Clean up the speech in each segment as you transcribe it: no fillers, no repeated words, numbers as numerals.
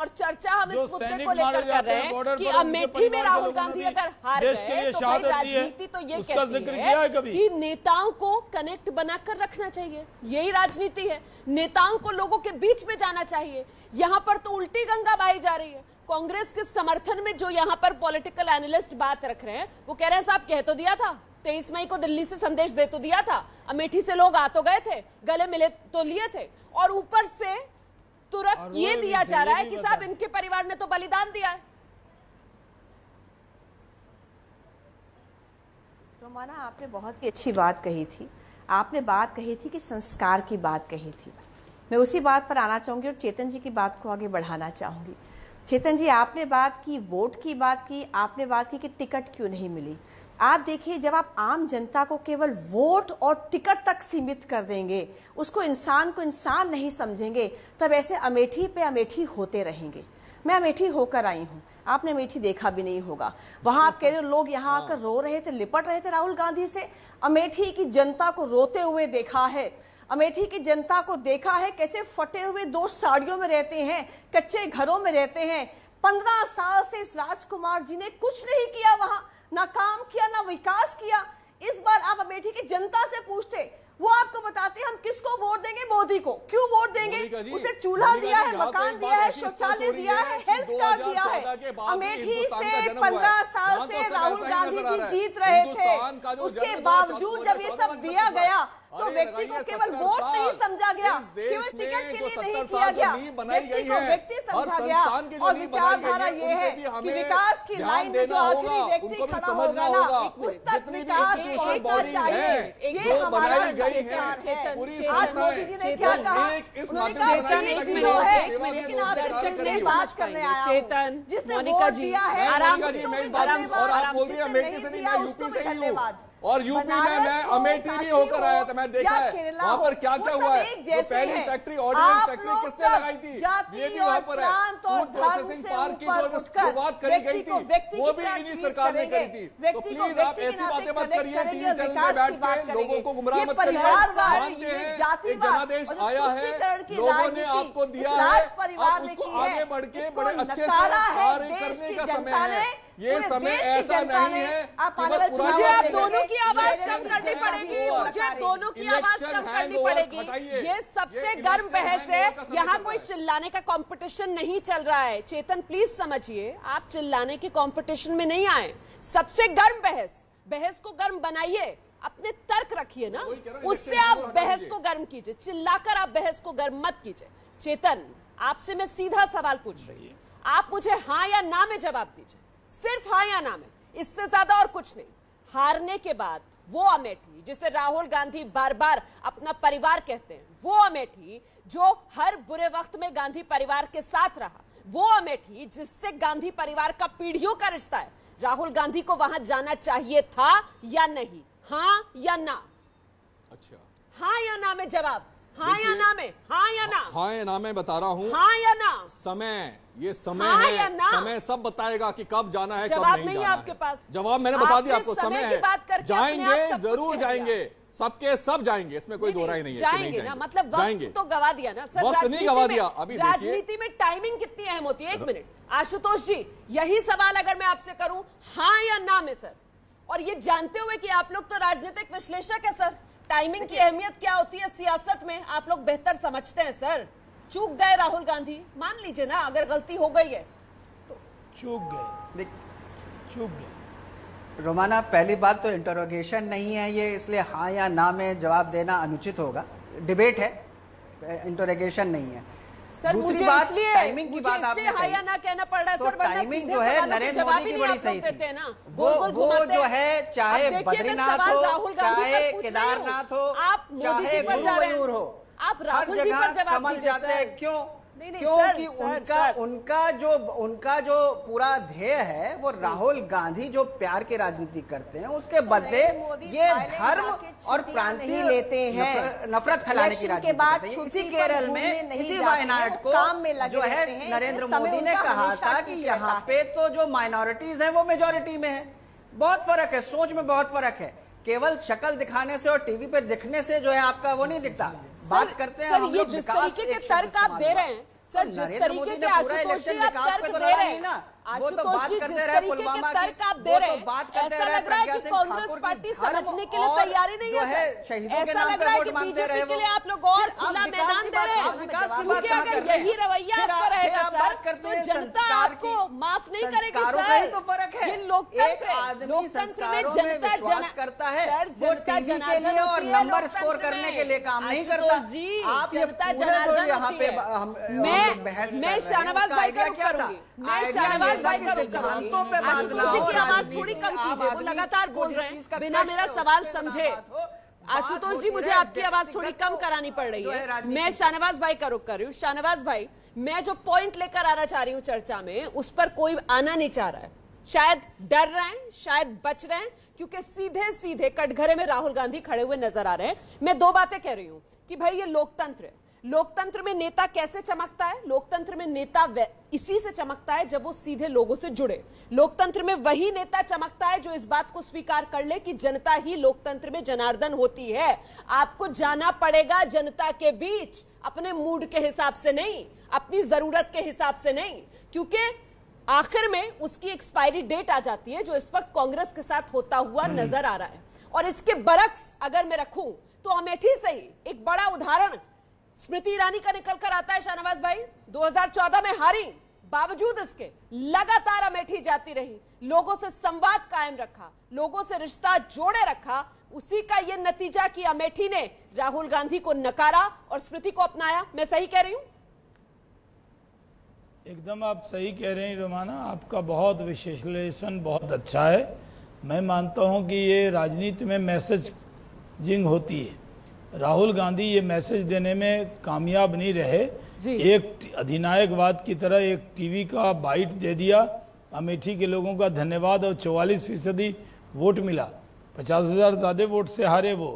और चर्चा हम इस मुद्दे को लेकर कर रहे हैं कि अमेठी में राहुल गांधी अगर हार गए तो भाई राजनीति तो ये कहती है कि नेताओं को कनेक्ट बनाकर रखना चाहिए, यही राजनीति है। नेताओं को लोगों के बीच में जाना चाहिए। यहां पर तो उल्टी गंगा बहाई जा रही है। कांग्रेस के समर्थन में जो यहां पर पॉलिटिकल एनालिस्ट बात रख रहे हैं वो कह रहे हैं साहब कह तो दिया था, 23 मई को दिल्ली से संदेश दे तो दिया था, अमेठी से लोग आ तो गए थे, गले मिले तो लिए थे, और ऊपर से तुरंत ये दिया जा रहा है कि साहब इनके परिवार ने तो बलिदान दिया है। रोमाना, आपने बहुत ही अच्छी बात कही थी। आपने बात कही थी कि संस्कार की बात कही थी। मैं उसी बात पर आना चाहूंगी और चेतन जी की बात को आगे बढ़ाना चाहूंगी। चेतन जी, आपने बात की, वोट की बात की, आपने बात की कि टिकट क्यों नहीं मिली। आप देखिए, जब आप आम जनता को केवल वोट और टिकट तक सीमित कर देंगे, उसको इंसान को इंसान नहीं समझेंगे, तब ऐसे अमेठी पे अमेठी होते रहेंगे। मैं अमेठी होकर आई हूँ, आपने अमेठी देखा भी नहीं होगा। वहां आप कह रहे हो लोग यहाँ आकर रो रहे थे, लिपट रहे थे राहुल गांधी से। अमेठी की जनता को रोते हुए देखा है। अमेठी की जनता को देखा है कैसे फटे हुए 2 साड़ियों में रहते हैं, कच्चे घरों में रहते हैं। 15 साल से इस राजकुमार जी ने कुछ नहीं किया, वहां ना काम किया ना विकास किया। इस बार आप अमेठी की जनता से पूछते, वो आपको बताते हैं हम किसको वोट देंगे, मोदी को। क्यों वोट देंगे? उसने चूल्हा दिया है, मकान दिया है, शौचालय दिया है, हेल्थ कार्ड दिया है। अमेठी से 15 साल से राहुल गांधी जी जीत रहे थे, उसके बावजूद जब ये सब दिया गया तो व्यक्ति को केवल वोट नहीं समझा गया, केवल टिकट के लिए नहीं किया गया, व्यक्ति को व्यक्ति समझा गया। और विचारधारा ये है कि विकास की लाइन में जो आखिरी व्यक्ति खड़ा होगा ना, उस तक विकास पहुंचना चाहिए। ये हमारा संस्कार है। आज मोदी जी ने क्या कहा? उन्होंने कहा है, लेकिन आप से बात करने आया हूं, जिसने वोट दिया है उसको भी धन्यवाद। और यूपी में मैं अमेठी भी होकर आया था, मैं देखा है वहां पर क्या क्या हुआ है। जो पहली फैक्ट्री ऑर्डिनेंस फैक्ट्री किसने लगाई थी? ये भी वहां पर है। फूड प्रोसेसिंग पार्क की जो शुरुआत करी गई थी वो भी इन्हीं सरकार ने करी थी। तो प्लीज आप ऐसी बातें मत करिए, टीवी चैनल में बैठ के लोगों को गुमराह मत करिए। मानते हैं एक जनादेश आया है, लोगों ने आपको दिया है, आप उसको आगे बढ़ के बड़े अच्छे से कार्य करने का समय है। ये समय ऐसा नहीं है कि बस मुझे आप दोनों की आवाज कम करनी पड़ेगी, मुझे दोनों की आवाज कम करनी पड़ेगी। ये सबसे गर्म बहस है, यहाँ कोई चिल्लाने का कंपटीशन नहीं चल रहा है। चेतन प्लीज समझिए, आप चिल्लाने के कंपटीशन में नहीं आए। सबसे गर्म बहस को गर्म बनाइए, अपने तर्क रखिए ना, उससे आप बहस को गर्म कीजिए। चिल्लाकर आप बहस को गर्म मत कीजिए। चेतन, आपसे मैं सीधा सवाल पूछ रही हूँ, आप मुझे हाँ या ना में जवाब दीजिए, सिर्फ हाँ या ना में, इससे ज्यादा और कुछ नहीं। हारने के बाद वो अमेठी जिसे राहुल गांधी बार बार अपना परिवार कहते हैं, वो अमेठी जो हर बुरे वक्त में गांधी परिवार के साथ रहा, वो अमेठी जिससे गांधी परिवार का पीढ़ियों का रिश्ता है, राहुल गांधी को वहां जाना चाहिए था या नहीं? हाँ या ना? अच्छा, हाँ या ना में जवाब, हाँ या ना में? हाँ या ना? हाँ या ना में बता रहा हूँ। हाँ या ना? समय, ये समय हाँ है, समय सब बताएगा कि कब जाना है, कब नहीं जाना आपके पास जवाब मैंने बता दिया आपको। समय है, जाएंगे, जरूर जाएंगे, सबके सब जाएंगे, इसमें कोई दो राय नहीं है। जाएंगे ना, मतलब वक्त तो गवा दिया ना सर, वक्त नहीं गवा दिया। अभी राजनीति में टाइमिंग कितनी अहम होती है? 1 मिनट आशुतोष जी, यही सवाल अगर मैं आपसे करूं हाँ या ना में सर, और ये जानते हुए कि आप लोग तो राजनीतिक विश्लेषक है सर, टाइमिंग की अहमियत क्या होती है सियासत में आप लोग बेहतर समझते हैं सर। चूक गए राहुल गांधी, मान लीजिए ना अगर गलती हो गई है तो। चूक गए रोमाना, पहली बात तो इंटरोगेशन नहीं है ये, इसलिए हाँ या ना में जवाब देना अनुचित होगा। डिबेट है, इंटरोगेशन नहीं है। सर दूसरी बात, टाइमिंग की बात आपने हाँ या ना कहना पड़ रहा है। तो टाइमिंग जो है नरेंद्र मोदी की बड़ी सही थी। वो जो है, चाहे बद्रीनाथ हो, चाहे केदारनाथ हो, चाहे गुरुवायूर हो, आप राहुल जी पर जवाब कमल जाते हैं। क्यों? क्योंकि उनका जो पूरा ध्येय है वो राहुल गांधी जो प्यार की राजनीति करते हैं उसके बदले ये धर्म और प्रांतीय लेते हैं, नफरत फैलाने की राजनीति करते हैं। इसी केरल में, इसी वायनाड को जो है नरेंद्र मोदी ने कहा था कि यहाँ पे तो जो माइनॉरिटीज है वो मेजोरिटी में है। बहुत फर्क है, सोच में बहुत फर्क है। केवल शक्ल दिखाने से और टीवी पे दिखने से जो है आपका वो नहीं दिखता। बात करते हैं सर, ये जिस तरीके के तर्क आप दे रहे हैं, सर, जिस तरीके के आशुतोष जी आप तर्क दे रहे हैं, आशुतोष जी जिस तरीके के तर्क आप दे रहे हैं, ऐसा लग रहा है कि कांग्रेस पार्टी समझने के लिए तैयारी नहीं है। ऐसा लग रहा है कि बीजेपी के लिए आप लोग और खुला मैदान दे रहे हैं, क्योंकि अगर यही रवैया आपका रहेगा सर, तो जनता आपको माफ नहीं करेगी सर। तो फर्क है, ये लोकतंत्र में जनता विश्वास करता है, वो टीवी के लिए और नंबर स्कोर करने के लिए काम नहीं करता। आप जनता जनार्दन, मैं शाहनवाज भाई का रुख करूंगी, मैं शाहनवाज भाई का रुख करूंगी। आशुतोष जी की आवाज थोड़ी कम कीजिए, वो लगातार बोल रहे हैं बिना मेरा सवाल समझे। आशुतोष जी, मुझे आपकी आवाज थोड़ी कम करानी पड़ रही है। मैं शाहनवाज भाई का रुख कर रही हूँ। शाहनवाज भाई, मैं जो पॉइंट लेकर आना चाह रही हूँ चर्चा में, उस पर कोई आना नहीं चाह रहा है। शायद डर रहे हैं, शायद बच रहे हैं, क्योंकि सीधे सीधे कटघरे में राहुल गांधी खड़े हुए नजर आ रहे हैं। मैं दो बातें कह रही हूँ कि भाई ये लोकतंत्र है। लोकतंत्र में नेता कैसे चमकता है? लोकतंत्र में नेता इसी से चमकता है जब वो सीधे लोगों से जुड़े। लोकतंत्र में वही नेता चमकता है जो इस बात को स्वीकार कर ले कि जनता ही लोकतंत्र में जनार्दन होती है। आपको जाना पड़ेगा जनता के बीच, अपने मूड के हिसाब से नहीं, अपनी जरूरत के हिसाब से नहीं, क्योंकि आखिर में उसकी एक्सपायरी डेट आ जाती है, जो इस वक्त कांग्रेस के साथ होता हुआ नजर आ रहा है। और इसके बरक्स अगर मैं रखूं तो अमेठी से ही एक बड़ा उदाहरण स्मृति ईरानी का निकल कर आता है। शाहनवाज भाई, 2014 में हारी, बावजूद इसके लगातार अमेठी जाती रही, लोगों से संवाद कायम रखा, लोगों से रिश्ता जोड़े रखा। उसी का यह नतीजा कि अमेठी ने राहुल गांधी को नकारा और स्मृति को अपनाया। मैं सही कह रही हूं? एकदम आप सही कह रहे हैं रोमाना, आपका बहुत विश्लेषण बहुत अच्छा है। मैं मानता हूं कि ये राजनीति में मैसेजिंग होती है। राहुल गांधी ये मैसेज देने में कामयाब नहीं रहे। एक अधिनायकवाद की तरह एक टीवी का बाइट दे दिया, अमेठी के लोगों का धन्यवाद, और 44% वोट मिला, 50,000 ज्यादा वोट से हारे वो।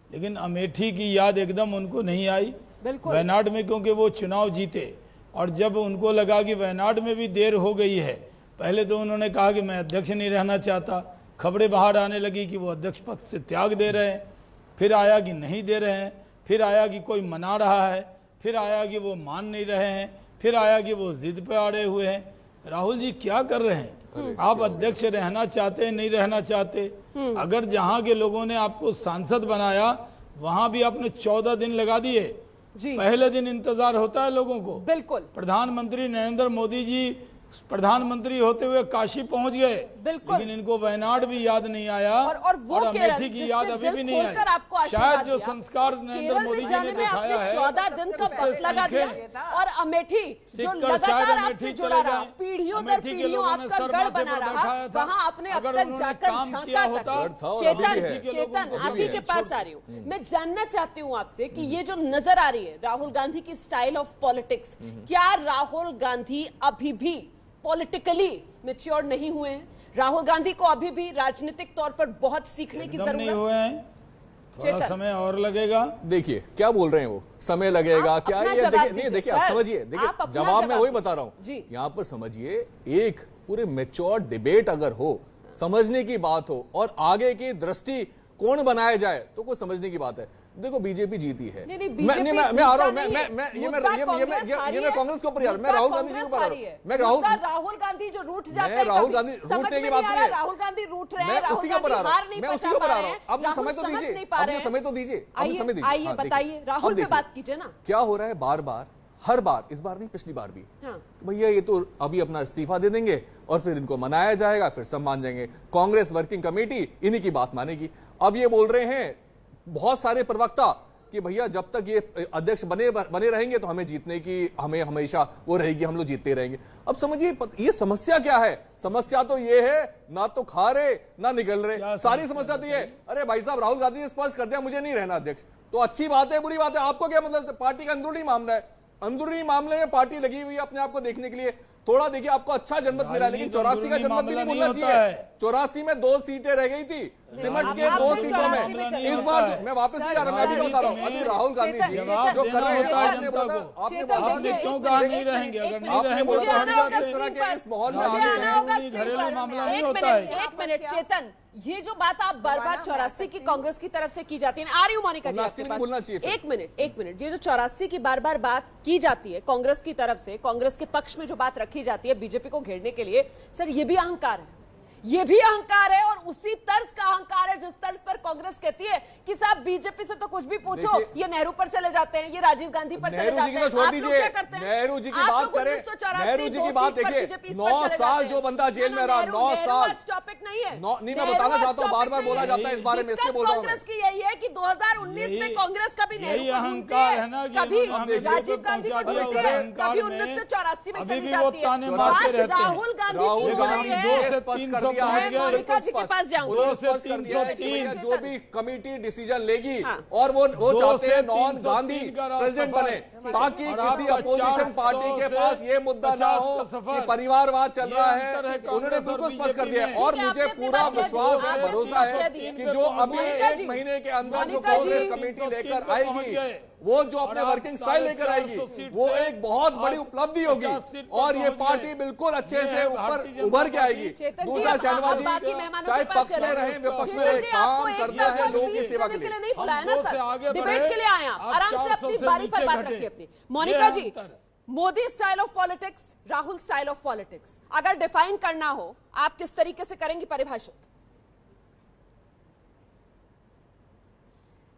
लेकिन अमेठी की याद एकदम उनको नहीं आई वायनाड में, क्योंकि वो चुनाव जीते। और जब उनको लगा कि वायनाड में भी देर हो गई है, पहले तो उन्होंने कहा कि मैं अध्यक्ष नहीं रहना चाहता, खबरें बाहर आने लगी कि वो अध्यक्ष पद से त्याग दे रहे हैं, फिर आया कि नहीं दे रहे हैं, फिर आया कि कोई मना रहा है, फिर आया कि वो मान नहीं रहे हैं, फिर आया कि वो जिद पे अड़े हुए हैं। राहुल जी क्या कर रहे हैं? आप अध्यक्ष रहना चाहते हैं, नहीं रहना चाहते? अगर जहां के लोगों ने आपको सांसद बनाया वहां भी आपने 14 दिन लगा दिए। पहले दिन इंतजार होता है लोगों को। बिल्कुल। प्रधानमंत्री नरेंद्र मोदी जी प्रधानमंत्री होते हुए काशी पहुंच गए, लेकिन इनको वायनाड भी याद नहीं आया और अमेठी की याद अभी भी नहीं आई। शायद जो संस्कार नरेंद्र मोदी जी ने दिखाया है, 14 दिन का वक्त लगा दिया, और अमेठी जो लगातार आपसे जुड़ा रहा, पीढ़ियों दर पीढ़ियों आपका गढ़ बना रहा, वहां आपने अब तक जाकर झांका तक। चेतन, आप ही के पास आ रही हूँ। मैं जानना चाहती हूँ आपसे कि ये जो नजर आ रही है राहुल गांधी की स्टाइल ऑफ पॉलिटिक्स, क्या राहुल गांधी अभी भी पॉलिटिकली मैच्योर नहीं हुए हैं? राहुल गांधी को अभी भी राजनीतिक तौर पर बहुत सीखने की जरूरत नहीं हुए हैं, थोड़ा समय और लगेगा। देखिए क्या बोल रहे हैं वो, समय लगेगा क्या? ये देखिए आप समझिए, देखिए जवाब मैं वही बता रहा हूं। यहाँ पर समझिए, एक पूरे मैच्योर डिबेट अगर हो, समझने की बात हो और आगे की दृष्टि कौन बनाया जाए, तो कोई समझने की बात है। देखो बीजेपी जीती है, मैं आ रहा हूँ, मैं कांग्रेस के ऊपर, यार मैं राहुल गांधी जी के ऊपर, मैं राहुल गांधी जो रूठ जाते हैं, राहुल गांधी रूठने की बात नहीं है, राहुल गांधी रूठ रहे हैं, मैं उसी के ऊपर आ रहा हूँ, मैं उसी के ऊपर आ रहा हूँ। अब समय तो दीजिए, अब समय तो दीजिए, आइए बताइए, राहुल पे बात कीजिए ना। क्या हो रहा है बार बार, हर बार, इस बार नहीं पिछली बार भी, भैया ये तो अभी अपना इस्तीफा दे देंगे और फिर इनको मनाया जाएगा, फिर सब मान जाएंगे, कांग्रेस वर्किंग कमेटी इन्हीं की बात मानेगी। अब ये बोल रहे हैं बहुत सारे प्रवक्ता कि भैया जब तक ये अध्यक्ष बने रहेंगे तो हमें जीतने की, हमें हमेशा वो रहेगी, हम लोग जीतते रहेंगे। अब समझिए ये समस्या क्या है? समस्या तो ये है, ना तो खा रहे ना निकल रहे, सारी समस्या तो ये है। अरे भाई साहब, राहुल गांधी ने स्पष्ट कर दिया मुझे नहीं रहना अध्यक्ष, तो अच्छी बात है बुरी बात है? आपको क्या मतलब? पार्टी का अंदरूनी मामला है, अंदरूनी मामले में पार्टी लगी हुई है अपने आप को देखने के लिए। थोड़ा देखिए आपको अच्छा जनमत मिला, लेकिन 84 का जनमत भी नहीं भूलना चाहिए। 84 में 2 सीटें रह गई थी सिमट के 2 सीटों में। इस बार मैं वापस नहीं जा रहा, मैं भी बता रहा हूँ, अभी राहुल गांधी जी जो कर रहे हैं, आपने बोला इस तरह के इस माहौल में एक मिनट चेतन, ये जो बात आप बार बार 84 की कांग्रेस की तरफ से की जाती है, आ रही हूँ मोनिका जी आपके पास, एक मिनट, ये जो 84 की बार बार बात की जाती है कांग्रेस की तरफ से, कांग्रेस के पक्ष में जो बात रखी जाती है बीजेपी को घेरने के लिए, सर ये भी अहंकार है, ये भी अहंकार है, और उसी तर्ज का अहंकार है जिस तर्ज पर कांग्रेस कहती है कि साहब बीजेपी से तो कुछ भी पूछो, ये नेहरू पर चले जाते हैं, ये राजीव गांधी पर चले जाते हैं, आप लोग क्या करते हैं? नेहरू जी की बात करें, नेहरू जी की बात देखिए, 9 साल जो बंदा जेल में रहा, 9 साल टॉपिक नहीं है, नहीं मैं बताना चाहता हूँ, बार बार बोला जाता है इस बारे में, इसलिए बोल रहा हूँ। कांग्रेस की यही है कि 2019 में कांग्रेस कभी नेहरू को ढूंढती है, कभी राजीव गांधी को ढूंढती है, कभी 1984 में चली जाती है। राहुल गांधी जी के पास जाऊंगी, जो भी कमेटी डिसीजन लेगी और वो चाहते हैं नॉन गांधी प्रेसिडेंट बने, ताकि किसी अपोजिशन पार्टी के पास ये मुद्दा ना हो कि परिवारवाद चल रहा है। उन्होंने बिल्कुल स्पष्ट कर दिया और मुझे पूरा विश्वास है, भरोसा है कि जो अभी 1 महीने के अंदर जो कांग्रेस कमेटी लेकर आएगी, वो जो अपने वर्किंग स्टाइल लेकर आएगी, वो एक बहुत बड़ी उपलब्धि होगी और ये पार्टी बिल्कुल अच्छे से ऊपर उभर के आएगी। दूसरा शहनवाज जी चाहे पक्ष में रहे विपक्ष में रहे, काम करना है लोगों की सेवा के लिए, नहीं बुलाया ना सर, डिबेट के लिए आया, आराम से अपनी बारी पर बात रखिए अपनी। Monika ji, Modi style of politics, Rahul style of politics अगर डिफाइन करना हो, आप किस तरीके से करेंगी परिभाषित?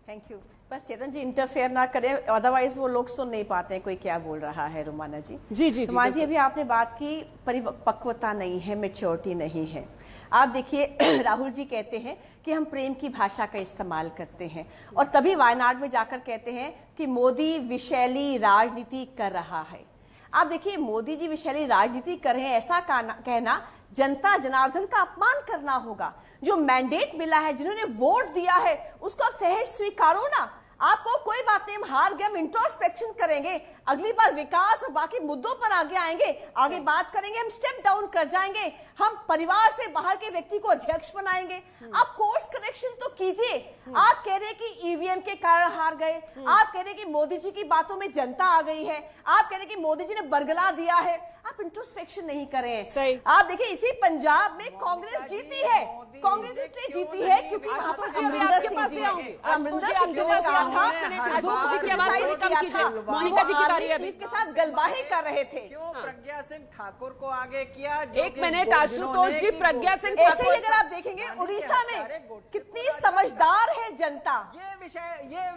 Thank you. बस चेतन जी इंटरफेयर ना करें, अदरवाइज वो लोग सुन नहीं पाते हैं कोई क्या बोल रहा है। रुमाना जी जी रुमाना जी, अभी आपने बात की परिपक्वता नहीं है, मैच्योरिटी नहीं है। आप देखिए राहुल जी कहते हैं कि हम प्रेम की भाषा का इस्तेमाल करते हैं, और तभी वायनाड में जाकर कहते हैं कि मोदी विषैली राजनीति कर रहा है। आप देखिए मोदी जी विषैली राजनीति कर रहे हैं, ऐसा कहना जनता जनार्दन का अपमान करना होगा। जो मैंडेट मिला है, जिन्होंने वोट दिया है, उसको आप सहज स्वीकारो ना। आपको कोई बात नहीं, हम हार गए, हम इंट्रोस्पेक्शन करेंगे, अगली बार विकास और बाकी मुद्दों पर आगे आएंगे, आगे बात करेंगे, हम स्टेप डाउन कर जाएंगे, हम परिवार से बाहर के व्यक्ति को अध्यक्ष बनाएंगे। आप कोर्स करेक्शन तो कीजिए। आप कह रहे हैं कि ईवीएम के कारण हार गए, आप कह रहे हैं कि मोदी जी की बातों में जनता आ गई है, आप कह रहे हैं कि मोदी जी ने बरगला दिया है, आप इंट्रोस्पेक्शन नहीं कर रहे हैं। आप देखिए इसी पंजाब में कांग्रेस जीती है, कांग्रेस इसलिए जीती है क्योंकि वहां पर अमरिंदर सिंह जी ने कहा मोनिका जी की बारी है, के साथ गलबाही कर रहे थे। क्यों प्रज्ञा सिंह ठाकुर को आगे किया? एक मिनट आशुतोष जी, प्रज्ञा सिंह ऐसे ही अगर आप देखेंगे उड़ीसा में कितनी समझदार है जनता, ये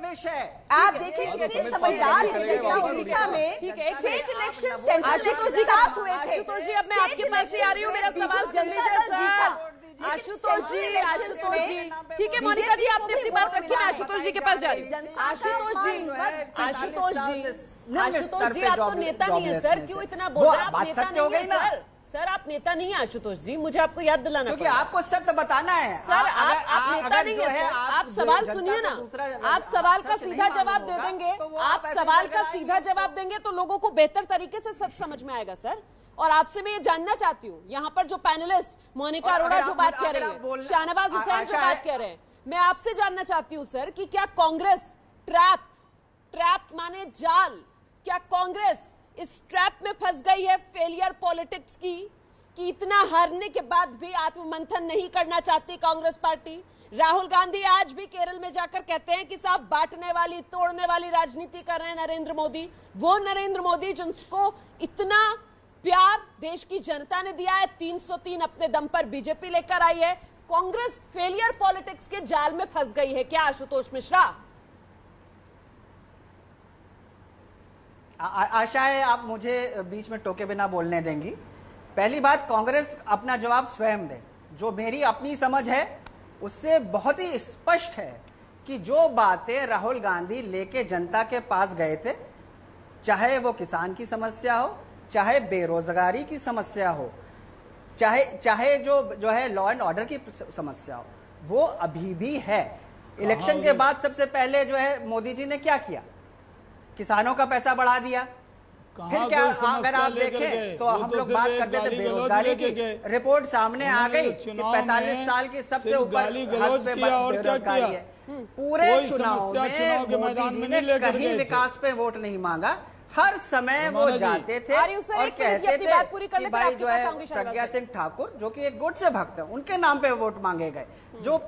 विषय आप देखिए कितनी समझदार है जनता उड़ीसा में। स्टेट इलेक्शन सेंटर आशुतोष जी आशुतोष जी, अब मैं आपके पास ही आ रही हूँ, मेरा सवाल सुन लीजिए सर। आशुतोष जी ठीक है, मोनिका जी आपने अपनी बात रखी, मैं आशुतोष जी के पास जा रही हूँ। आशुतोष जी आप तो नेता नहीं है सर, क्यों इतना बोल रहे हैं? आप नेता नहीं है सर, आप नेता नहीं है आशुतोष जी, मुझे आपको याद दिलाना क्योंकि आपको सत्य बताना है सर। आप नेता नहीं है सर, आप सवाल सुनिए ना, आप सवाल का सीधा जवाब दे देंगे, आप सवाल का सीधा जवाब देंगे तो लोगों को बेहतर तरीके से सच समझ में आएगा सर। और आपसे मैं ये जानना चाहती हूँ, यहाँ पर जो पैनलिस्ट मोनिका अरोड़ा जो बात कह रही है, शाहनवाज हुसैन जो बात कह रहे हैं, मैं आपसे जानना चाहती हूँ सर कि क्या कांग्रेस ट्रैप माने जाल, क्या कांग्रेस इस ट्रैप में फंस गई है फेलियर पॉलिटिक्स की, कि इतना हारने के बाद भी आत्ममंथन नहीं करना चाहती कांग्रेस पार्टी? राहुल गांधी आज भी केरल में जाकर कहते हैं कि साहब बांटने वाली तोड़ने वाली राजनीति कर रहे हैं नरेंद्र मोदी, वो नरेंद्र मोदी जिसको इतना प्यार देश की जनता ने दिया है, 303 अपने दम पर बीजेपी लेकर आई है। कांग्रेस फेलियर पॉलिटिक्स के जाल में फंस गई है क्या आशुतोष मिश्रा? आशा है आप मुझे बीच में टोके बिना बोलने देंगी। पहली बात, कांग्रेस अपना जवाब स्वयं दे। जो मेरी अपनी समझ है उससे बहुत ही स्पष्ट है कि जो बातें राहुल गांधी लेके जनता के पास गए थे, चाहे वो किसान की समस्या हो, चाहे बेरोजगारी की समस्या हो, चाहे जो है लॉ एंड ऑर्डर की समस्या हो, वो अभी भी है। इलेक्शन के बाद सबसे पहले जो है मोदी जी ने क्या किया? किसानों का पैसा बढ़ा दिया, फिर क्या अगर आप देखें तो हम लोग बात करते थे बेरोजगारी की, रिपोर्ट सामने आ गई कि 45 साल की सबसे ऊपर बेरोजगारी है। पूरे चुनाव में मोदी जी ने कहीं विकास पे वोट नहीं मांगा, हर समय वो जाते थे और कहते थे कि भाई जो है प्रज्ञा सिंह ठाकुर जो कि एक गुट से भक्त है उनके नाम पे वोट मांगे गए। जो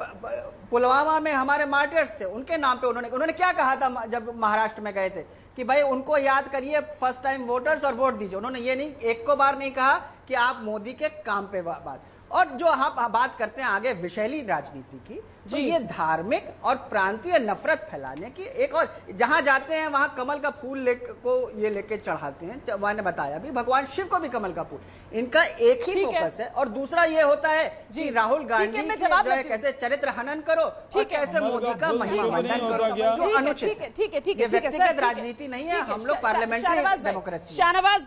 पुलवामा में हमारे मार्टियर्स थे उनके नाम पे उन्होंने क्या कहा था जब महाराष्ट्र में गए थे कि भाई उनको याद करिए फर्स्ट टाइम वोटर्स और वोट दीजिए। उन्होंने ये नहीं एक को बार नहीं कहा कि आप मोदी के काम पे बात। और जो आप बात करते हैं आगे विषैली राजनीति की, तो ये धार्मिक और प्रांतीय नफरत फैलाने की एक और जहां जाते हैं वहां कमल का फूल ये लेके चढ़ाते हैं। मैंने बताया भी भगवान शिव को भी कमल का फूल, इनका एक ही फोकस है। और दूसरा ये होता है कि राहुल गांधी जो है कैसे चरित्र हनन करो और कैसे मोदी का महिमा मंडन करो, जो अनुचित है। व्यक्तिगत राजनीति नहीं है, हम लोग पार्लियामेंट्री डेमोक्रेसी। शाहनवाज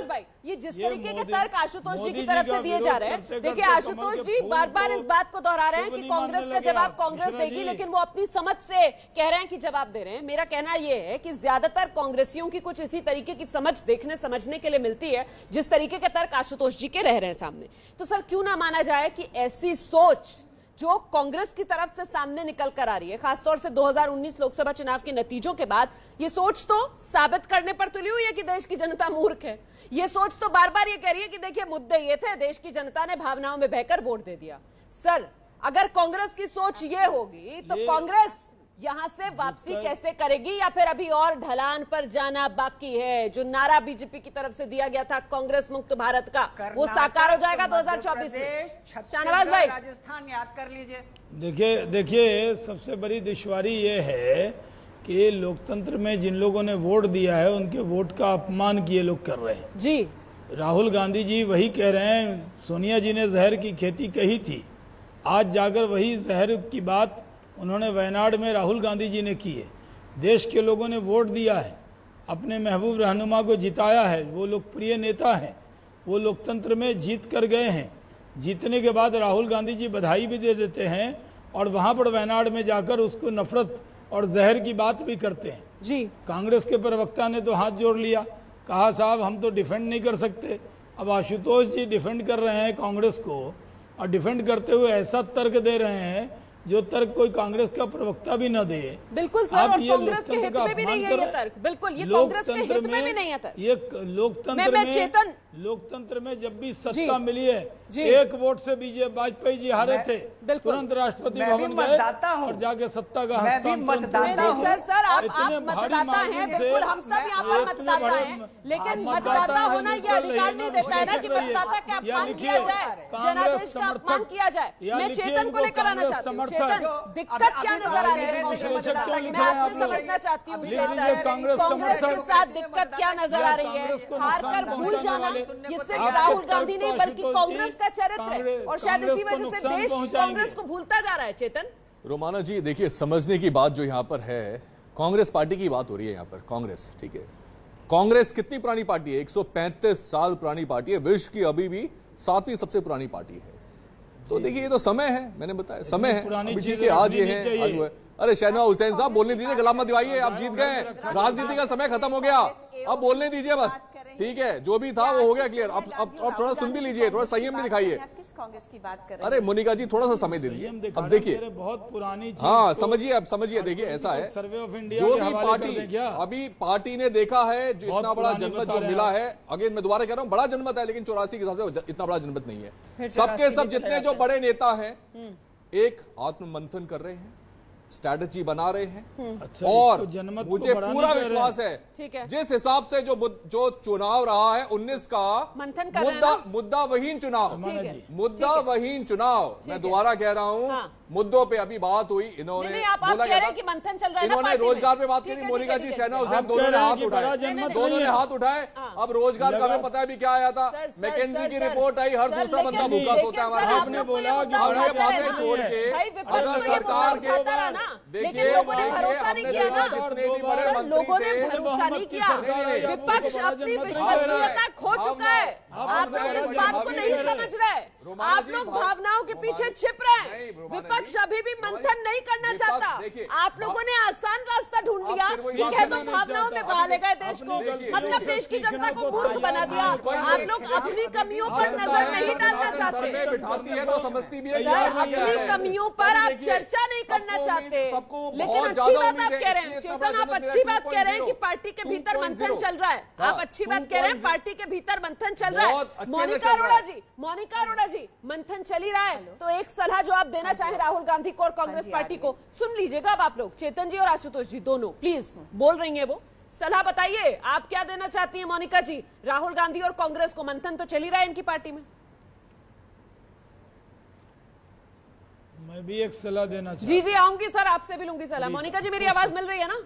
भाई, ये जिस तरीके के तर्क आशुतोष जी की तरफ से दिए जा रहे हैं, देखिए आशुतोष जी बार बार इस बात को दोहरा रहे हैं कि कांग्रेस का जवाब कांग्रेस देगी, लेकिन वो अपनी समझ से कह रहे हैं कि जवाब दे रहे हैं। मेरा कहना यह है कि ज्यादातर कांग्रेसियों की कुछ इसी तरीके की समझ देखने समझने के लिए मिलती है जिस तरीके के तर्क आशुतोष जी के रह रहे हैं सामने। तो सर क्यों ना माना जाए कि ऐसी सोच जो कांग्रेस की तरफ से सामने निकल कर आ रही है, खासतौर से 2019 लोकसभा चुनाव के नतीजों के बाद, ये सोच तो साबित करने पर तुली हुई है कि देश की जनता मूर्ख है। ये सोच तो बार बार ये कह रही है कि देखिए मुद्दे ये थे, देश की जनता ने भावनाओं में बहकर वोट दे दिया। सर अगर कांग्रेस की सोच ये होगी तो कांग्रेस यहां से वापसी कैसे करेगी, या फिर अभी और ढलान पर जाना बाकी है? जो नारा बीजेपी की तरफ से दिया गया था कांग्रेस मुक्त भारत का, वो साकार हो जाएगा 2024 में? शाहनवाज भाई, राजस्थान याद कर देखिए लीजिए। देखिए सबसे बड़ी दुश्वारी ये है कि लोकतंत्र में जिन लोगों ने वोट दिया है उनके वोट का अपमान किए लोग कर रहे हैं जी। राहुल गांधी जी वही कह रहे हैं, सोनिया जी ने जहर की खेती कही थी, आज जाकर वही जहर की बात उन्होंने वायनाड में राहुल गांधी जी ने की है। देश के लोगों ने वोट दिया है, अपने महबूब रहनुमा को जिताया है, वो लोकप्रिय नेता हैं, वो लोकतंत्र में जीत कर गए हैं। जीतने के बाद राहुल गांधी जी बधाई भी दे देते हैं और वहां पर वायनाड में जाकर उसको नफरत और जहर की बात भी करते हैं जी। कांग्रेस के प्रवक्ता ने तो हाथ जोड़ लिया, कहा साहब हम तो डिफेंड नहीं कर सकते। अब आशुतोष जी डिफेंड कर रहे हैं कांग्रेस को, और डिफेंड करते हुए ऐसा तर्क दे रहे हैं जो तर्क कोई कांग्रेस का प्रवक्ता भी न दे। बिल्कुल सर, और कांग्रेस के हित में भी नहीं है ये तर्क। बिल्कुल, ये कांग्रेस के हित में भी नहीं है तर्क। ये लोकतंत्र में जब भी सत्ता मिली है, एक वोट से वाजपेयी जी हारे थे, तुरंत राष्ट्रपति भवन गए और जाके सत्ता का सर आप मतदाता हैं, बिल्कुल हम सब यहाँ पर मतदाता हैं, लेकिन मतदाता होना ये अधिकार नहीं देता है ना कि मतदाता का अपमान किया जाए, जनादेश का अपमान किया जाए। मैं चेतन को लेकर आना चाहती हूँ। चेतन, दिक्कत क्या नजर आ रही है? मैं आपसे समझना चाहती हूँ चेतन, कांग्रेस के साथ दिक्कत क्या नजर आ रही है? हार कर भूल जाना ये सिर्फ राहुल गांधी नहीं बल्कि कांग्रेस का चरित्र है, और शायद इसी वजह से देश कांग्रेस को भूलता जा रहा है। चेतन, रोमाना जी देखिए, समझने की बात जो यहाँ पर है, कांग्रेस पार्टी की बात हो रही है यहाँ पर। कांग्रेस, ठीक है, कांग्रेस कितनी पुरानी पार्टी है? 135 साल पुरानी पार्टी है, विश्व की अभी भी 7वीं सबसे पुरानी पार्टी है। तो देखिए ये तो समय है, मैंने बताया समय है, ठीक है, आज ये है, आज वो है। अरे शहनवाज हुसैन साहब बोलने दीजिए, गला मत दिवाइए, आप जीत गए हैं, राजनीति का समय खत्म हो गया, अब बोलने दीजिए बस, ठीक है, जो भी था वो हो गया क्लियर। अब थोड़ा सुन भी लीजिए, थोड़ा संयम भी दिखाइए। किस कांग्रेस की बात कर रहे हैं? अरे मोनिका जी थोड़ा सा समय दे दीजिए। अब देखिए बहुत पुरानी, हाँ समझिए, अब समझिए, देखिए ऐसा है, सर्वे ऑफ इंडिया जो भी पार्टी अभी पार्टी ने देखा है, जो इतना बड़ा जनमत जो मिला है, अगेन मैं दोबारा कह रहा हूँ, बड़ा जनमत है, लेकिन 84 के हिसाब से इतना बड़ा जनमत नहीं है। सबके सब जितने जो बड़े नेता हैं एक आत्म मंथन कर रहे हैं, स्ट्रैटेजी बना रहे हैं। अच्छा, और मुझे पूरा विश्वास है, जिस हिसाब से जो चुनाव रहा है 19 का मुद्दा वहीन चुनाव, मुद्दा वहीन चुनाव, मैं दोबारा कह रहा हूँ, मुद्दों पे अभी बात हुई, इन्होंने बोला कि मंथन चल रहा है, इन्होंने रोजगार पे बात की, मोनिका जी, शहनवाज हुसैन, दोनों ने हाथ उठाए, दोनों ने हात उठाए। अब रोजगार का हमें पता है भी क्या आया था, मैकेंजी की रिपोर्ट आई, हर दूसरा बंदा भूखा सोता है हमारे देश में। अब ये बातें छोड़ के अगर सरकार के लेकिन लोगों ने भरोसा नहीं किया ना, लोगों ने भरोसा नहीं किया। विपक्ष अपनी विश्वसनीयता खो चुका है। आप लोग इस बात को नहीं समझ रहे, आप लोग भावनाओं के पीछे छिप रहे हैं। विपक्ष अभी भी मंथन नहीं करना चाहता। आप लोगों ने आसान रास्ता ढूंढ लिया कि कह दो भावनाओं में बहा ले गए देश को, मतलब देश की जनता को मूर्ख बना दिया। आप लोग अपनी कमियों पर नजर नहीं डालना चाहते, अपनी कमियों पर आप चर्चा नहीं करना चाहते। लेकिन अच्छी बात आप कह रहे हैं चेतन, आप अच्छी बात कह रहे हैं कि पार्टी के भीतर मंथन चल रहा है। आप अच्छी बात कह रहे हैं, पार्टी के भीतर मंथन चल रहा है। मोनिका अरोड़ा जी, मंथन चल ही रहा है, तो एक सलाह जो आप देना चाहें राहुल गांधी को और कांग्रेस पार्टी को, सुन लीजिएगा। अब आप लोग, चेतन जी और आशुतोष जी दोनों प्लीज बोल रही हैं, वो सलाह बताइए, आप क्या देना चाहती हैं मोनिका जी? राहुल गांधी और कांग्रेस को मंथन तो चल ही रहा है इनकी पार्टी में। मैं भी एक सलाह देना चाहता जी आऊंगी सर, आपसे भी लूंगी सलाह। मोनिका जी, मेरी आवाज मिल रही है ना?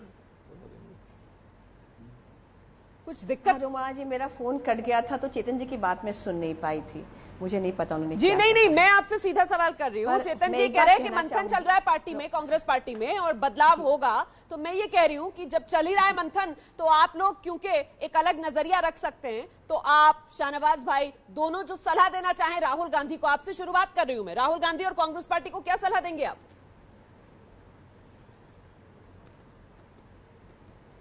कुछ दिक्कत? रोमाना जी, मेरा फोन कट गया था तो चेतन जी की बात मैं सुन नहीं पाई थी, मुझे नहीं पता उन्होंने जी। नहीं, मैं आपसे सीधा सवाल कर रही हूँ। चेतन जी कह रहे हैं कि मंथन चल रहा है पार्टी में, कांग्रेस पार्टी में, और बदलाव होगा। तो मैं ये कह रही हूँ कि जब चल ही रहा है मंथन, तो आप लोग क्योंकि एक अलग नजरिया रख सकते हैं, तो आप शाहनवाज भाई दोनों जो सलाह देना चाहें राहुल गांधी को, आपसे शुरुआत कर रही हूँ मैं। राहुल गांधी और कांग्रेस पार्टी को क्या सलाह देंगे आप?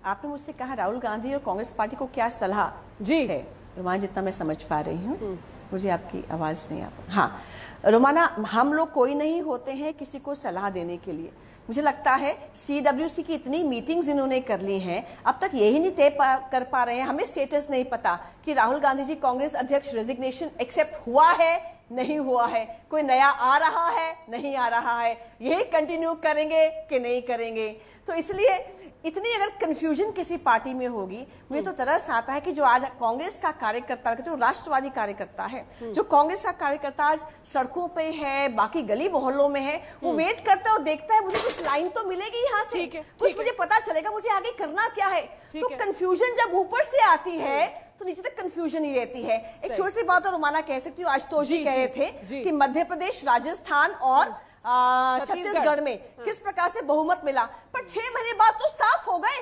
आपने मुझसे कहा राहुल गांधी और कांग्रेस पार्टी को क्या सलाह जी है, रोमाना, जितना मैं समझ पा रही हूँ, मुझे आपकी आवाज नहीं आता। हाँ रोमाना, हम लोग कोई नहीं होते हैं किसी को सलाह देने के लिए। मुझे लगता है CWC की इतनी मीटिंग्स इन्होंने कर ली हैं, अब तक यही नहीं तय कर पा रहे हैं, हमें स्टेटस नहीं पता कि राहुल गांधी जी कांग्रेस अध्यक्ष रेजिग्नेशन एक्सेप्ट हुआ है, नहीं हुआ है, कोई नया आ रहा है, नहीं आ रहा है, यही कंटिन्यू करेंगे कि नहीं करेंगे। तो इसलिए इतनी अगर कंफ्यूजन किसी पार्टी में होगी, मुझे तो तरस आता है कि जो आज कांग्रेस का कार्यकर्ता, जो राष्ट्रवादी कार्यकर्ता है, जो कांग्रेस का कार्यकर्ता आज सड़कों पे है, बाकी गली मोहल्लों में है, वो वेट करता है और देखता है मुझे कुछ लाइन तो मिलेगी यहाँ से, कुछ मुझे पता चलेगा मुझे आगे करना क्या है। तो कंफ्यूजन जब ऊपर से आती है तो नीचे तक कंफ्यूजन ही रहती है। एक छोटी सी बात और रोमाना कह सकती हूँ, आशुतोष जी कह रहे थे कि मध्य प्रदेश, राजस्थान और छत्तीसगढ़ में किस प्रकार से बहुमत मिला, पर 6 महीने बाद तो साफ हो गए,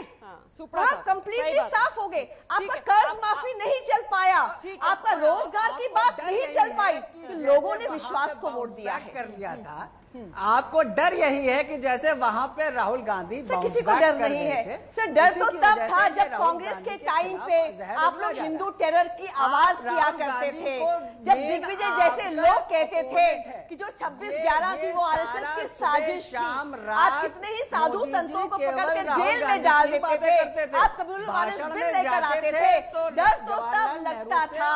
कंप्लीटली साफ हो गए। आपका कर्ज माफी नहीं चल पाया, आपका रोजगार की बात नहीं चल पाई, लोगों ने विश्वास को वोट दिया है, कर लिया था। आपको डर यही है कि जैसे वहां पे राहुल गांधी किसी को डर नहीं है सर, डर तो तब था जब कांग्रेस के टाइम पे आप लोग हिंदू टेरर की आवाज दिया करते थे, जब दिग्विजय जैसे लोग कहते थे कि जो 26/11 की वो RSS की साजिश थी। आप कितने ही साधु संतों को पकड़ के जेल में डाल देते थे, आप कबील वारिस बिल लेकर आते थे, डर तो तब लगता था।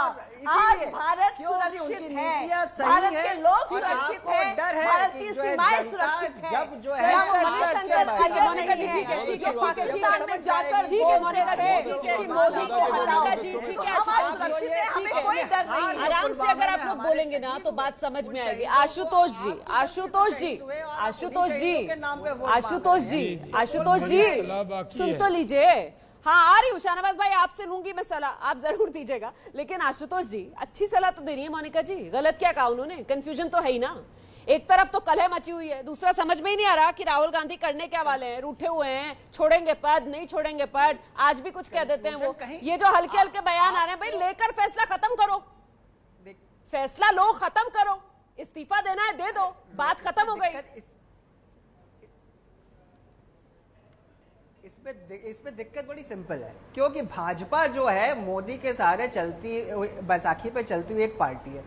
आज भारत सुरक्षित है, भारत के लोग सुरक्षित है, भारत की सीमाएं सुरक्षित है। जब जो है मोनिका जी, ठीक है पाकिस्तान में जाकर मोनिका जी, मोदी को हटाओ, ठीक है, सुरक्षित है, हमें कोई डर नहीं। आराम से अगर आप लोग बोलेंगे ना तो बात समझ में आएगी। आशुतोष जी, सुन तो लीजिए। हाँ, आ रही हूँ शाहनवाज भाई, आपसे लूंगी मैं सलाह, आप जरूर दीजिएगा, लेकिन आशुतोष जी अच्छी सलाह तो दे रही है मोनिका जी, गलत क्या कहा उन्होंने? कंफ्यूजन तो है ही ना, एक तरफ तो कलह मची हुई है, दूसरा समझ में ही नहीं आ रहा कि राहुल गांधी करने क्या वाले हैं, रूठे हुए हैं, छोड़ेंगे पद, नहीं छोड़ेंगे पद, आज भी कुछ कह देते हैं वो। ये जो हल्के हल्के बयान आ रहे हैं, भाई लेकर फैसला खत्म करो, फैसला लो, खत्म करो, इस्तीफा देना है दे दो, बात खत्म हो गई। इसमें दिक्कत बड़ी सिंपल है, क्योंकि भाजपा जो है मोदी के सहारे चलती, बैसाखी पे चलती हुई एक पार्टी है,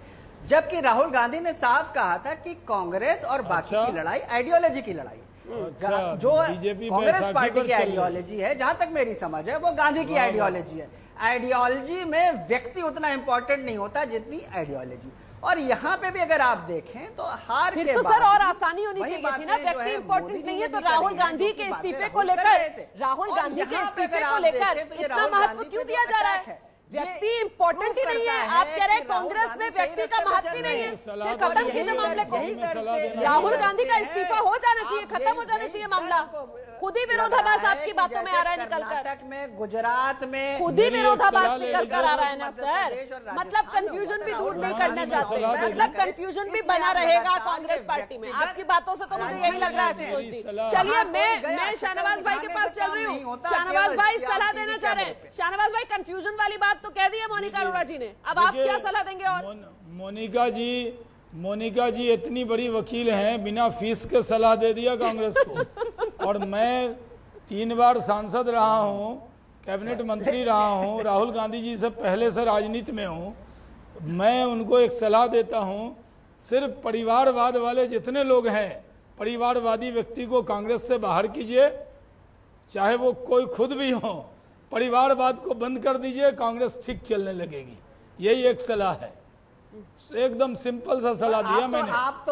जबकि राहुल गांधी ने साफ कहा था कि कांग्रेस और बाकी की लड़ाई आइडियोलॉजी की लड़ाई, जो कांग्रेस पार्टी की आइडियोलॉजी है, जहां तक मेरी समझ है, वो गांधी की आइडियोलॉजी है। आइडियोलॉजी में व्यक्ति उतना इंपॉर्टेंट नहीं होता जितनी आइडियोलॉजी। और यहाँ पे भी अगर आप देखें तो हार फिर तो सर और आसानी होनी चाहिए थी ना, व्यक्ति इंपॉर्टेंट नहीं है तो राहुल गांधी के इस्तीफे को लेकर इतना महत्व क्यों दिया जा रहा है? व्यक्ति इंपॉर्टेंट ही नहीं है, आप कह रहे हैं कांग्रेस में व्यक्ति का महत्व ही नहीं है, फिर खत्म कीजिए मामले को। राहुल गांधी का इस्तीफा हो जाना चाहिए, खत्म हो जाना चाहिए मामला। खुद ही विरोधाभास आपकी बातों में आ रहा है निकल कर। कर्नाटक में, गुजरात में खुद ही विरोधाभास निकल कर आ रहा है ना सर। मतलब कंफ्यूजन भी दूर नहीं करना चाहते, मतलब कंफ्यूजन भी बना रहेगा कांग्रेस पार्टी में। आपकी बातों से तो मुझे यही लग रहा है आशुतोष जी। चलिए मैं शाहनवाज भाई के पास चल रही हूँ। शाहनवाज भाई सलाह देना चाह रहे हैं। शाहनवाज भाई कंफ्यूजन वाली बात तो कह दी है मोनिका अरोड़ा जी ने, अब आप क्या सलाह देंगे? और मोनिका जी इतनी बड़ी वकील हैं, बिना फीस के सलाह दे दिया कांग्रेस को। और मैं 3 बार सांसद रहा हूं, कैबिनेट मंत्री रहा हूं, राहुल गांधी जी से पहले से राजनीति में हूं। मैं उनको एक सलाह देता हूं, सिर्फ परिवारवाद वाले जितने लोग हैं, परिवारवादी व्यक्ति को कांग्रेस से बाहर कीजिए, चाहे वो कोई खुद भी हो। परिवारवाद को बंद कर दीजिए, कांग्रेस ठीक चलने लगेगी। यही एक सलाह है, एकदम सिंपल सा सलाह दिया मैंने। आप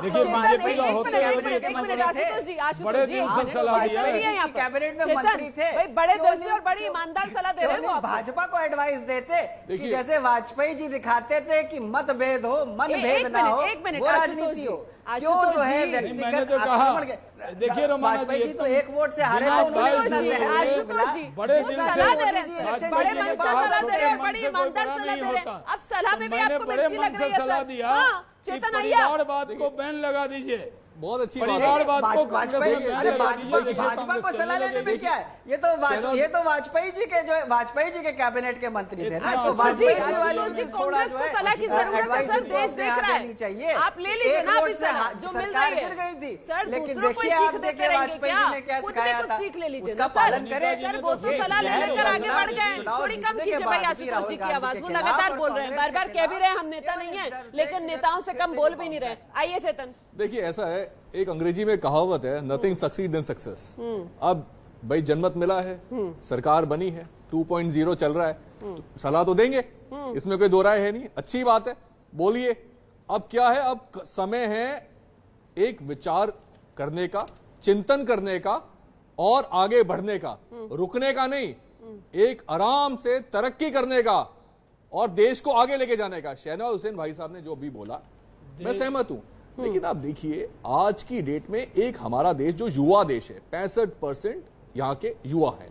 देखिए बीजेपी का होते हुए बड़े दिन से सलाह दिया, कैबिनेट में मंत्री थे, बड़े दिल से और बड़ी ईमानदार सलाह दे रहे हो। भाजपा को एडवाइस देते कि जैसे वाजपेयी जी दिखाते थे कि मतभेद हो, मनभेद ना हो, वो राजनीति हो। क्यों जो है मैंने तो कहा, देखिए वाजपेयी जी तो 1 वोट से हारे थे, बड़े दिन सलाह दे रहे हैं, बड़े मन से सलाह दे रहे हैं, बड़ी ईमानदार सलाह दे रहे हैं। अब सलाह में भी आपको मिर्ची लग रही है सलाह दिया। चेतन परिवारवाद को बैन लगा दीजिए। बहुत अच्छी परिवारवाद को भाजपा को सलाह लेने में क्या है? ये तो वाजपेयी जी के जो वाजपेयी जी के कैबिनेट के मंत्री थे ना, तो वाजपेयी जी वालों से कांग्रेस को सलाह की जरूरत है सर, देश देख रहा है। चाहिए आप ले लीजिए ना अभी सलाह जो मिल रही है। गिर गई थी सर लेकिन दूसरों को देखिए सीख आप देते देखिए रहेंगे वाजपेयी क्या? जी ने क्या खुद भी सिखाया कुछ था, सीख ले लीजिए उसका ना पालन सर। करें। सर वो तो सलाह ले लेकर आगे बढ़ गए, थोड़ी कम कीजिए भाई आशुतोष जी की आवाज। वो लगातार बोल रहे हैं, बार बार कह भी रहे हैं हम नेता नहीं है, लेकिन नेताओं से कम बोल भी नहीं रहे। आइए चेतन। देखिए ऐसा है, एक अंग्रेजी में कहावत है, नथिंग सक्सीड इन सक्सेस। अब भाई जनमत मिला है, सरकार बनी है, 2.0 चल रहा है, तो सलाह तो देंगे, इसमें कोई दो राय है नहीं। अच्छी बात है, बोलिए। अब क्या है, अब समय है एक विचार करने का, चिंतन करने का और आगे बढ़ने का, रुकने का नहीं, एक आराम से तरक्की करने का और देश को आगे लेके जाने का। शहनवाज हुसैन भाई साहब ने जो भी बोला मैं सहमत हूं, लेकिन आप देखिए आज की डेट में एक हमारा देश जो युवा देश है, 65% यहाँ के युवा हैं,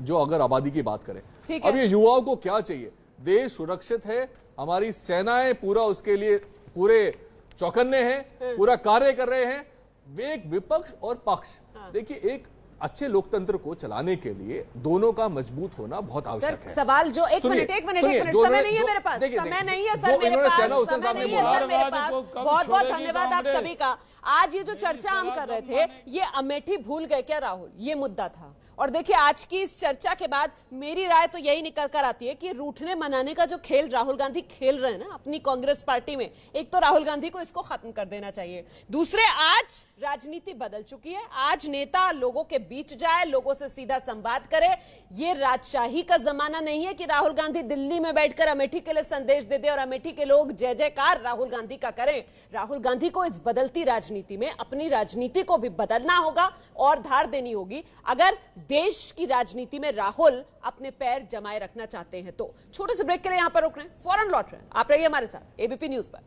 जो अगर आबादी की बात करें। अब ये युवाओं को क्या चाहिए? देश सुरक्षित है, हमारी सेनाएं पूरा उसके लिए पूरे चौकन्ने हैं, पूरा कार्य कर रहे हैं। वे एक विपक्ष और पक्ष, देखिए एक अच्छे लोकतंत्र को चलाने के लिए दोनों का मजबूत होना बहुत आवश्यक है। सवाल जो एक मिनट समय नहीं है मेरे पास, समय नहीं है सर मेरे पास, समय नहीं है सर मेरे पास। बहुत बहुत धन्यवाद आप सभी का। आज ये जो चर्चा हम कर रहे थे, ये अमेठी भूल गए क्या राहुल, ये मुद्दा था। और देखिए आज की इस चर्चा के बाद मेरी राय तो यही निकल कर आती है कि रूठने मनाने का जो खेल राहुल गांधी खेल रहे हैं ना अपनी कांग्रेस पार्टी में, एक तो राहुल गांधी को इसको खत्म कर देना चाहिए। दूसरे, आज राजनीति बदल चुकी है, आज नेता लोगों के बीच जाए, लोगों से सीधा संवाद करे। ये राजशाही का जमाना नहीं है कि राहुल गांधी दिल्ली में बैठकर अमेठी के लिए संदेश दे दे और अमेठी के लोग जय जयकार राहुल गांधी का करें। राहुल गांधी को इस बदलती राजनीति में अपनी राजनीति को भी बदलना होगा और धार देनी होगी अगर देश की राजनीति में राहुल अपने पैर जमाए रखना चाहते हैं तो। छोटे से ब्रेक के लिए यहां पर रुक रहे हैं, फौरन लौट रहे हैं। आप रहिए हमारे साथ एबीपी न्यूज पर।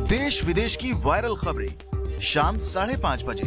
देश विदेश की वायरल खबरें शाम 5:30 बजे